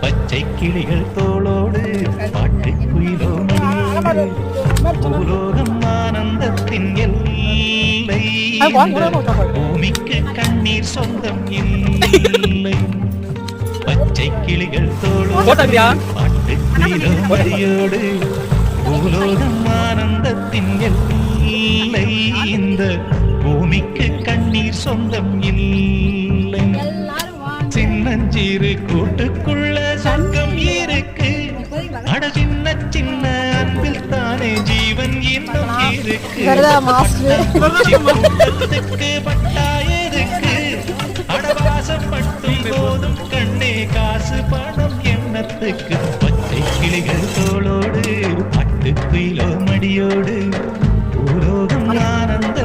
பச்சை கிளிகள் தோளோடு பாட்டு குயிலோ மணியோடு பூலோகம் ஆனந்தத்தின் எல்லை பூமிக்கு கண்ணீர் சொந்தம் இல்லை பச்சை கிளிகள் தோளோடு பாட்டு குயிலோ மணியோடு பூலோகம் ஆனந்தத்தின் எல்லை இந்த பூமிக்கு கண்ணீர் சொந்தம் இல்லை சின்னஞ்சீரு கூட்டுக்குள்ள சொர்க்கம் இருக்கு அட சின்ன சின்ன அன்பில் தானே ஜீவன் இன்னும் இருக்கு கூட்டத்துக்கு பட்டாயிருக்கு அடவாசப்பட்டும் போதும் கண்ணே காசு பணம் எண்ணத்துக்கு பச்சை கிளிகள் தோளோடு பட்டு குயிலோ மடியோடு பூலோகம் ஆனந்த